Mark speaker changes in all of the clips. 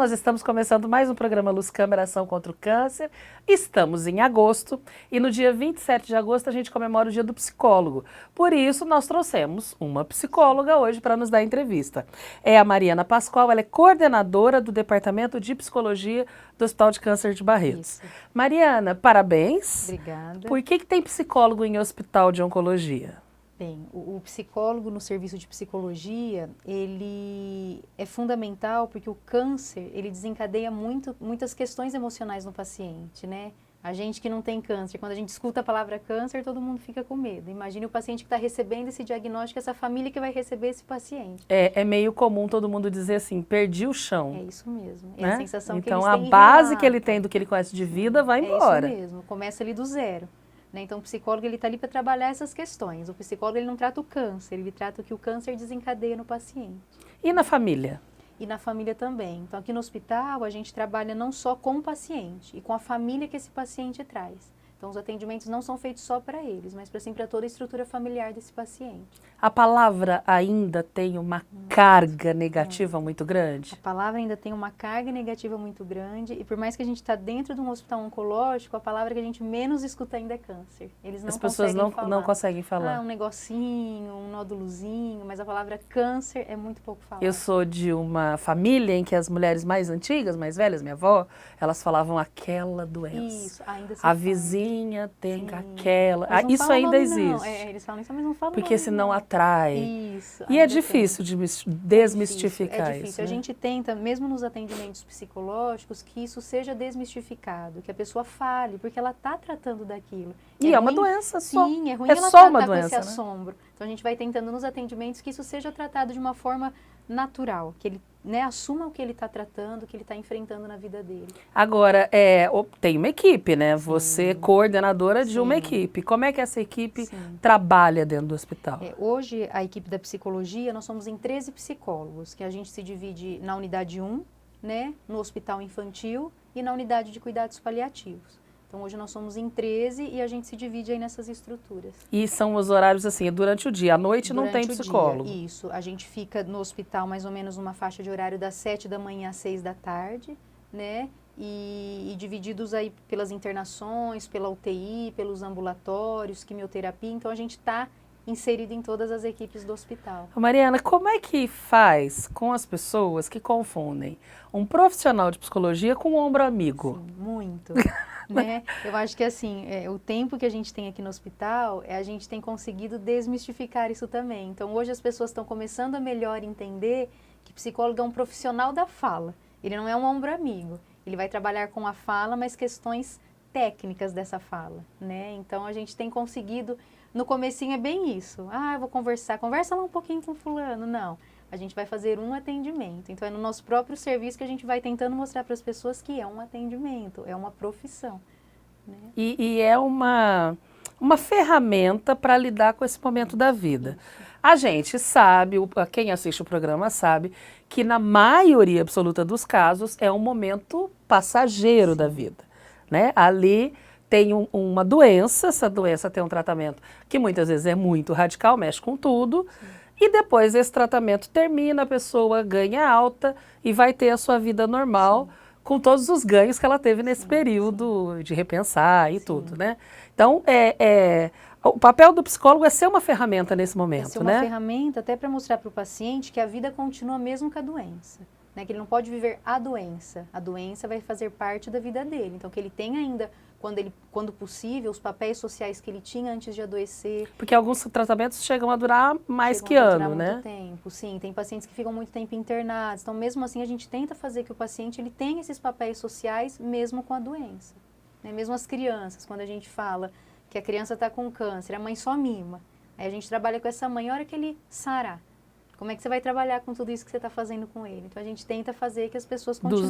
Speaker 1: nós estamos começando mais um programa Luz Câmara Ação contra o Câncer. Estamos em agosto e no dia 27 de agosto a gente comemora o Dia do Psicólogo. Por isso, nós trouxemos uma psicóloga hoje para nos dar entrevista. É a Mariana Pascoal, ela é coordenadora do Departamento de Psicologia do Hospital de Câncer de Barretos. Isso. Mariana, parabéns.
Speaker 2: Obrigada.
Speaker 1: Por que tem psicólogo em hospital de oncologia?
Speaker 2: Bem, o psicólogo no serviço de psicologia, ele é fundamental porque o câncer, ele desencadeia muitas questões emocionais no paciente, né? A gente que não tem câncer, quando a gente escuta a palavra câncer, todo mundo fica com medo. Imagine o paciente que está recebendo esse diagnóstico, essa família que vai receber esse paciente.
Speaker 1: É meio comum todo mundo dizer assim, perdi o chão.
Speaker 2: É isso mesmo, é
Speaker 1: né?
Speaker 2: a sensação
Speaker 1: então,
Speaker 2: que eles têm.
Speaker 1: Então a base que ele tem do que ele conhece de vida vai embora.
Speaker 2: É isso mesmo, começa ali do zero. Então, o psicólogo está ali para trabalhar essas questões. O psicólogo ele não trata o câncer, ele trata o que o câncer desencadeia no paciente.
Speaker 1: E na família?
Speaker 2: E na família também. Então, aqui no hospital, a gente trabalha não só com o paciente, e com a família que esse paciente traz. Então, os atendimentos não são feitos só para eles, mas para toda a estrutura familiar desse paciente.
Speaker 1: A palavra ainda tem uma carga negativa muito grande?
Speaker 2: A palavra ainda tem uma carga negativa muito grande, e por mais que a gente está dentro de um hospital oncológico, a palavra que a gente menos escuta ainda é câncer. Eles não
Speaker 1: As pessoas não conseguem falar.
Speaker 2: Ah, um negocinho, um nódulozinho, mas a palavra câncer é muito pouco falada.
Speaker 1: Eu sou de uma família em que as mulheres mais antigas, mais velhas, minha avó, elas falavam aquela doença.
Speaker 2: Isso, ainda se
Speaker 1: A
Speaker 2: fala.
Speaker 1: Vizinha tem aquela. Isso
Speaker 2: falam
Speaker 1: ainda
Speaker 2: nome,
Speaker 1: existe.
Speaker 2: Eles falam isso, mas não falam
Speaker 1: porque senão atrai.
Speaker 2: Isso.
Speaker 1: E é difícil de desmistificar
Speaker 2: É difícil.
Speaker 1: isso. Né?
Speaker 2: A gente tenta, mesmo nos atendimentos psicológicos, que isso seja desmistificado, que a pessoa fale, porque ela está tratando daquilo.
Speaker 1: E é uma doença só.
Speaker 2: Sim, é ruim
Speaker 1: é
Speaker 2: ela
Speaker 1: só uma
Speaker 2: tratar
Speaker 1: doença,
Speaker 2: com esse assombro. Então a gente vai tentando nos atendimentos que isso seja tratado de uma forma natural, que ele assuma o que ele está tratando, o que ele está enfrentando na vida dele.
Speaker 1: Agora, tem uma equipe, né? Sim. Você é coordenadora de uma equipe. Como é que essa equipe trabalha dentro do hospital?
Speaker 2: Hoje, a equipe da psicologia, nós somos em 13 psicólogos, que a gente se divide na unidade 1, né, no hospital infantil e na unidade de cuidados paliativos. Então, hoje nós somos em 13 e a gente se divide aí nessas estruturas.
Speaker 1: E são os horários assim, durante o dia, à noite não tem psicólogo?
Speaker 2: Dia, isso, a gente fica no hospital mais ou menos numa faixa de horário das 7 da manhã às 6 da tarde, né? E divididos aí pelas internações, pela UTI, pelos ambulatórios, quimioterapia, então a gente está inserido em todas as equipes do hospital.
Speaker 1: Mariana, como é que faz com as pessoas que confundem um profissional de psicologia com um ombro amigo?
Speaker 2: Sim, muito. Né? Eu acho que assim, o tempo que a gente tem aqui no hospital, a gente tem conseguido desmistificar isso também. Então hoje as pessoas estão começando a melhor entender que psicólogo é um profissional da fala. Ele não é um ombro amigo. Ele vai trabalhar com a fala, mas questões técnicas dessa fala, né? Então a gente tem conseguido, no comecinho é bem isso. Ah, eu vou conversa lá um pouquinho com fulano. Não. A gente vai fazer um atendimento. Então, é no nosso próprio serviço que a gente vai tentando mostrar para as pessoas que é um atendimento, é uma profissão. Né?
Speaker 1: E é uma ferramenta para lidar com esse momento da vida. A gente sabe, quem assiste o programa sabe, que na maioria absoluta dos casos é um momento passageiro da vida. Né? Ali tem uma doença, essa doença tem um tratamento que muitas vezes é muito radical, mexe com tudo. E depois esse tratamento termina, a pessoa ganha alta e vai ter a sua vida normal, com todos os ganhos que ela teve nesse período de repensar e tudo, né? Então, o papel do psicólogo é ser uma ferramenta nesse momento, né?
Speaker 2: É ser uma ferramenta até para mostrar para o paciente que a vida continua mesmo com a doença, né? Que ele não pode viver a doença vai fazer parte da vida dele. Então, que ele tem ainda, quando possível, os papéis sociais que ele tinha antes de adoecer.
Speaker 1: Porque alguns tratamentos chegam a durar mais que ano, né?
Speaker 2: Muito tempo, sim. Tem pacientes que ficam muito tempo internados. Então, mesmo assim, a gente tenta fazer que o paciente ele tenha esses papéis sociais mesmo com a doença. Né? Mesmo as crianças, quando a gente fala que a criança está com câncer, a mãe só mima. Aí a gente trabalha com essa mãe, a hora que ele sarar. Como é que você vai trabalhar com tudo isso que você está fazendo com ele? Então, a gente tenta fazer que as pessoas continuem...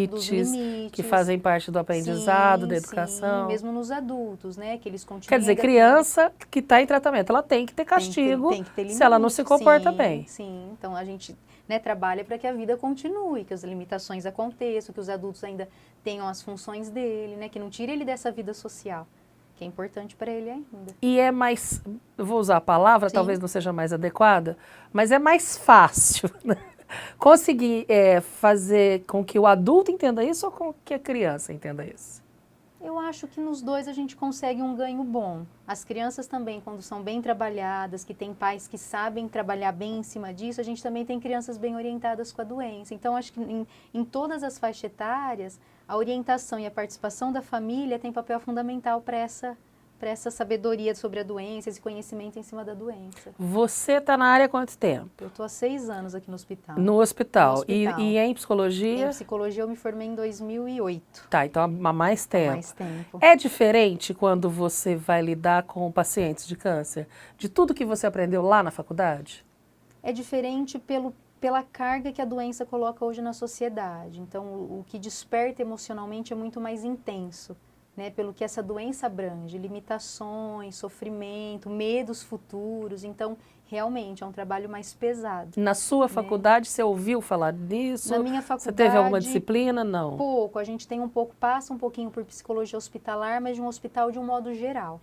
Speaker 1: Dos limites que fazem parte do aprendizado, da educação.
Speaker 2: Sim, mesmo nos adultos, né? Que eles continuem...
Speaker 1: Quer dizer, criança que está em tratamento, ela tem que ter castigo
Speaker 2: tem que ter limite,
Speaker 1: se ela não se comporta bem.
Speaker 2: Sim, então a gente trabalha para que a vida continue, que as limitações aconteçam, que os adultos ainda tenham as funções dele, né? Que não tire ele dessa vida social. Que é importante para ele ainda.
Speaker 1: E é mais, eu vou usar a palavra, talvez não seja mais adequada, mas é mais fácil, né? Conseguir fazer com que o adulto entenda isso ou com que a criança entenda isso?
Speaker 2: Eu acho que nos dois a gente consegue um ganho bom. As crianças também, quando são bem trabalhadas, que têm pais que sabem trabalhar bem em cima disso, a gente também tem crianças bem orientadas com a doença. Então, acho que em todas as faixas etárias, a orientação e a participação da família tem papel fundamental para essa sabedoria sobre a doença, esse conhecimento em cima da doença.
Speaker 1: Você está na área há quanto tempo?
Speaker 2: Eu estou há 6 anos aqui no hospital.
Speaker 1: No hospital.
Speaker 2: No hospital.
Speaker 1: E em psicologia?
Speaker 2: Em psicologia eu me formei em 2008.
Speaker 1: Tá, então há mais tempo.
Speaker 2: Há mais tempo.
Speaker 1: É diferente quando você vai lidar com pacientes de câncer? De tudo que você aprendeu lá na faculdade?
Speaker 2: É diferente pela carga que a doença coloca hoje na sociedade. Então, o que desperta emocionalmente é muito mais intenso, né? Pelo que essa doença abrange, limitações, sofrimento, medos futuros. Então, realmente, é um trabalho mais pesado.
Speaker 1: Na sua faculdade, você ouviu falar disso?
Speaker 2: Na minha faculdade,
Speaker 1: você teve alguma disciplina? Não.
Speaker 2: Pouco. A gente tem passa um pouquinho por psicologia hospitalar, mas de um hospital de um modo geral.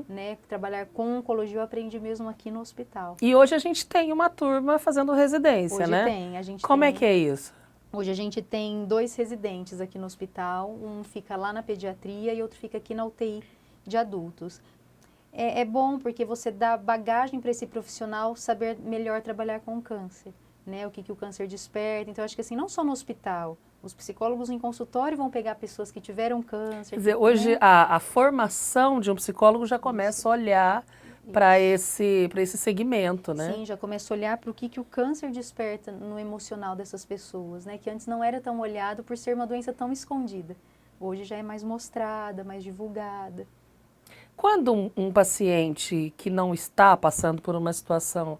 Speaker 2: Né? Trabalhar com oncologia eu aprendi mesmo aqui no hospital.
Speaker 1: E hoje a gente tem uma turma fazendo residência,
Speaker 2: hoje
Speaker 1: né?
Speaker 2: Tem. A gente
Speaker 1: Como é que é isso?
Speaker 2: Hoje a gente tem 2 residentes aqui no hospital, um fica lá na pediatria e outro fica aqui na UTI de adultos. É bom porque você dá bagagem para esse profissional saber melhor trabalhar com o câncer, né? O que o câncer desperta. Então, acho que assim, não só no hospital, os psicólogos em consultório vão pegar pessoas que tiveram câncer.
Speaker 1: Quer dizer, hoje a formação de um psicólogo já começa a olhar para esse segmento, né?
Speaker 2: Sim, já começa a olhar para o que o câncer desperta no emocional dessas pessoas, né? Que antes não era tão olhado por ser uma doença tão escondida. Hoje já é mais mostrada, mais divulgada.
Speaker 1: Quando um paciente que não está passando por uma situação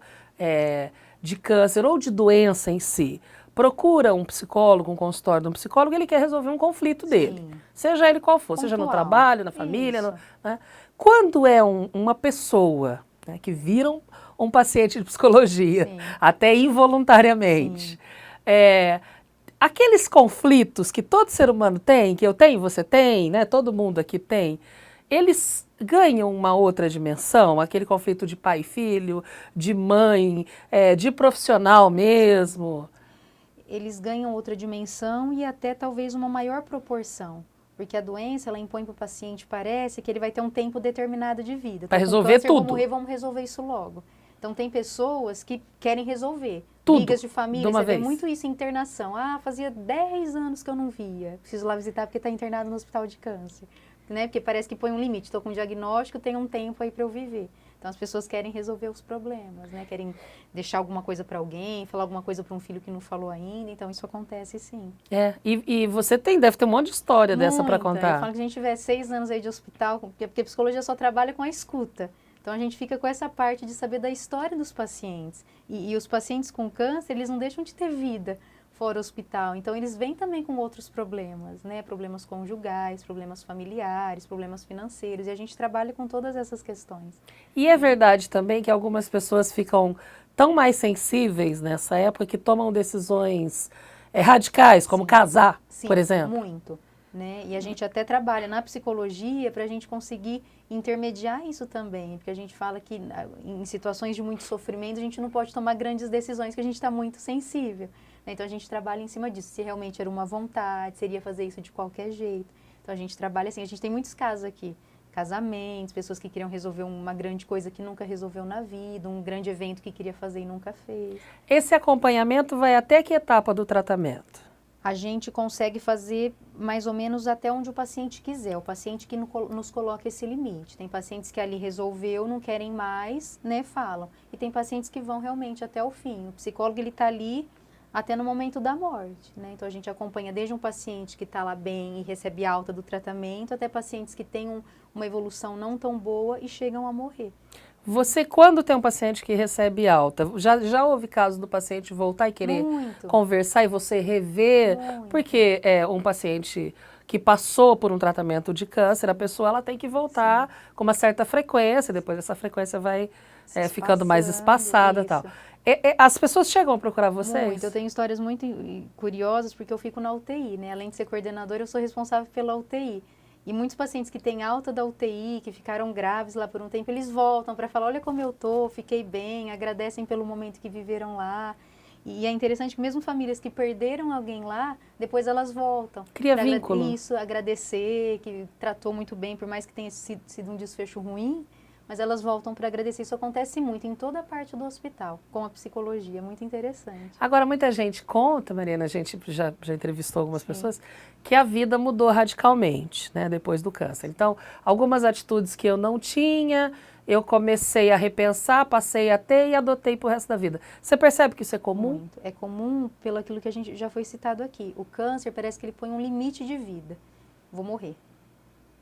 Speaker 1: de câncer ou de doença em si, procura um psicólogo, um consultório de um psicólogo, ele quer resolver um conflito dele. Seja ele qual for, seja no trabalho, na família. Né? Quando é uma pessoa, né, que vira um paciente de psicologia, até involuntariamente, aqueles conflitos que todo ser humano tem, que eu tenho, você tem, né, todo mundo aqui tem, eles ganham uma outra dimensão, aquele conflito de pai e filho, de mãe, de profissional mesmo.
Speaker 2: Eles ganham outra dimensão e até talvez uma maior proporção. Porque a doença, ela impõe para o paciente, parece que ele vai ter um tempo determinado de vida.
Speaker 1: Para resolver tudo.
Speaker 2: Vamos resolver isso logo. Então, tem pessoas que querem resolver.
Speaker 1: Tudo,
Speaker 2: brigas de família,
Speaker 1: você
Speaker 2: vê muito isso em internação. Ah, fazia 10 anos que eu não via. Preciso lá visitar porque está internado no hospital de câncer. Né? Porque parece que põe um limite. Estou com um diagnóstico, tem um tempo aí para eu viver. Então, as pessoas querem resolver os problemas, né? Querem deixar alguma coisa para alguém, falar alguma coisa para um filho que não falou ainda. Então, isso acontece sim.
Speaker 1: E você deve ter um monte de história dessa para contar.
Speaker 2: Eu falo que a gente tiver 6 anos aí de hospital, porque a psicologia só trabalha com a escuta. Então, a gente fica com essa parte de saber da história dos pacientes. E os pacientes com câncer, eles não deixam de ter vida fora o hospital. Então, eles vêm também com outros problemas, né? Problemas conjugais, problemas familiares, problemas financeiros. E a gente trabalha com todas essas questões.
Speaker 1: E é verdade também que algumas pessoas ficam tão mais sensíveis nessa época que tomam decisões radicais, como casar, por exemplo.
Speaker 2: Muito. Né? E a gente até trabalha na psicologia para a gente conseguir intermediar isso também, porque a gente fala que em situações de muito sofrimento a gente não pode tomar grandes decisões, que a gente está muito sensível. Né? Então a gente trabalha em cima disso, se realmente era uma vontade, seria fazer isso de qualquer jeito. Então a gente trabalha assim, a gente tem muitos casos aqui, casamentos, pessoas que queriam resolver uma grande coisa que nunca resolveu na vida, um grande evento que queria fazer e nunca fez.
Speaker 1: Esse acompanhamento vai até que etapa do tratamento?
Speaker 2: A gente consegue fazer mais ou menos até onde o paciente quiser, o paciente que nos coloca esse limite. Tem pacientes que ali resolveu, não querem mais, né, falam. E tem pacientes que vão realmente até o fim. O psicólogo, ele está ali até no momento da morte, né? Então, a gente acompanha desde um paciente que está lá bem e recebe alta do tratamento, até pacientes que têm uma evolução não tão boa e chegam a morrer.
Speaker 1: Você, quando tem um paciente que recebe alta, já houve caso do paciente voltar e querer conversar e você rever?
Speaker 2: Muito.
Speaker 1: Porque um paciente que passou por um tratamento de câncer, a pessoa ela tem que voltar com uma certa frequência, depois essa frequência vai ficando mais espaçada e tal. As pessoas chegam a procurar vocês?
Speaker 2: Muito. Eu tenho histórias muito curiosas porque eu fico na UTI, né? Além de ser coordenadora, eu sou responsável pela UTI. E muitos pacientes que têm alta da UTI, que ficaram graves lá por um tempo, eles voltam para falar, olha como eu tô, fiquei bem, agradecem pelo momento que viveram lá. E é interessante que mesmo famílias que perderam alguém lá, depois elas voltam.
Speaker 1: Cria vínculo.
Speaker 2: Isso, agradecer, que tratou muito bem, por mais que tenha sido um desfecho ruim, mas elas voltam para agradecer. Isso acontece muito em toda a parte do hospital, com a psicologia, muito interessante.
Speaker 1: Agora, muita gente conta, Mariana, a gente já entrevistou algumas
Speaker 2: Sim.
Speaker 1: pessoas, que a vida mudou radicalmente, né, depois do câncer. Então, algumas atitudes que eu não tinha, eu comecei a repensar, passei a ter e adotei pro resto da vida. Você percebe que isso é comum?
Speaker 2: Muito. É comum pelo aquilo que a gente já foi citado aqui. O câncer parece que ele põe um limite de vida. Vou morrer.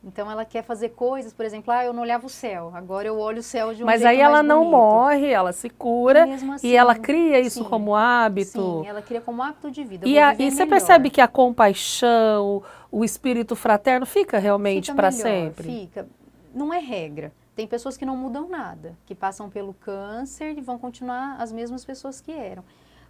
Speaker 2: Então ela quer fazer coisas, por exemplo, eu não olhava o céu, agora eu olho o céu de um
Speaker 1: Mas
Speaker 2: jeito
Speaker 1: aí ela
Speaker 2: mais
Speaker 1: não
Speaker 2: bonito.
Speaker 1: morre, ela se cura
Speaker 2: E mesmo assim,
Speaker 1: e ela cria isso
Speaker 2: sim,
Speaker 1: como hábito.
Speaker 2: Sim, ela cria como hábito de vida.
Speaker 1: E, e você percebe que a compaixão, o espírito fraterno fica realmente para sempre?
Speaker 2: Fica. Não é regra. Tem pessoas que não mudam nada, que passam pelo câncer e vão continuar as mesmas pessoas que eram.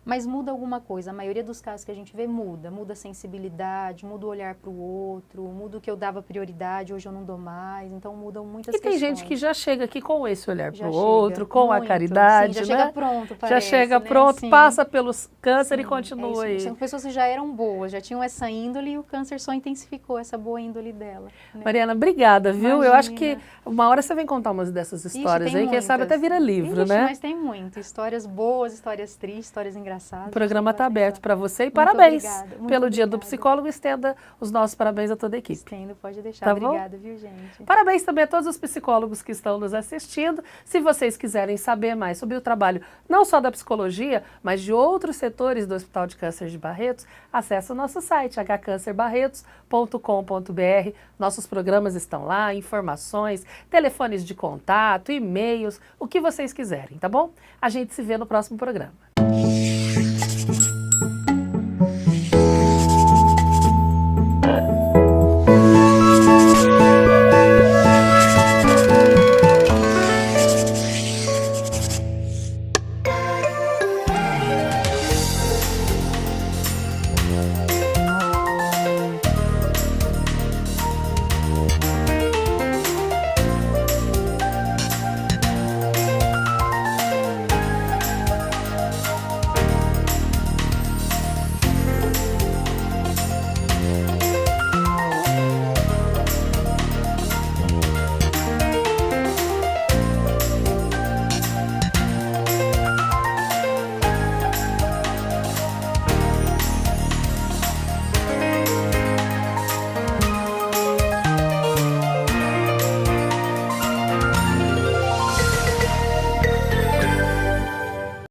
Speaker 2: Mas muda alguma coisa, a maioria dos casos que a gente vê muda. Muda a sensibilidade, muda o olhar para o outro, muda o que eu dava prioridade, hoje eu não dou mais. Então mudam muitas questões.
Speaker 1: E tem gente que já chega aqui com esse olhar para o
Speaker 2: chega,
Speaker 1: outro, com a
Speaker 2: muito.
Speaker 1: caridade,
Speaker 2: Sim, já
Speaker 1: né?
Speaker 2: chega pronto, parece,
Speaker 1: já chega
Speaker 2: né?
Speaker 1: pronto,
Speaker 2: Sim.
Speaker 1: passa pelos câncer e
Speaker 2: Sim,
Speaker 1: continua aí.
Speaker 2: São pessoas que já eram boas, já tinham essa índole e o câncer só intensificou essa boa índole dela. Né?
Speaker 1: Mariana, obrigada, viu?
Speaker 2: Imagina.
Speaker 1: Eu acho que uma hora você vem contar umas dessas histórias aí, quem sabe até vira livro, né?
Speaker 2: Mas tem muito. Histórias boas, histórias tristes, histórias engraçadas.
Speaker 1: O programa está aberto para você e
Speaker 2: muito
Speaker 1: parabéns
Speaker 2: muito
Speaker 1: pelo Dia do
Speaker 2: obrigada.
Speaker 1: Psicólogo. Estenda os nossos parabéns a toda a equipe.
Speaker 2: Estendo, pode deixar.
Speaker 1: Tá
Speaker 2: Obrigada, viu, gente?
Speaker 1: Parabéns também a todos os psicólogos que estão nos assistindo. Se vocês quiserem saber mais sobre o trabalho, não só da psicologia, mas de outros setores do Hospital de Câncer de Barretos, acesse o nosso site, hcancerbarretos.com.br. Nossos programas estão lá, informações, telefones de contato, e-mails, o que vocês quiserem, tá bom? A gente se vê no próximo programa.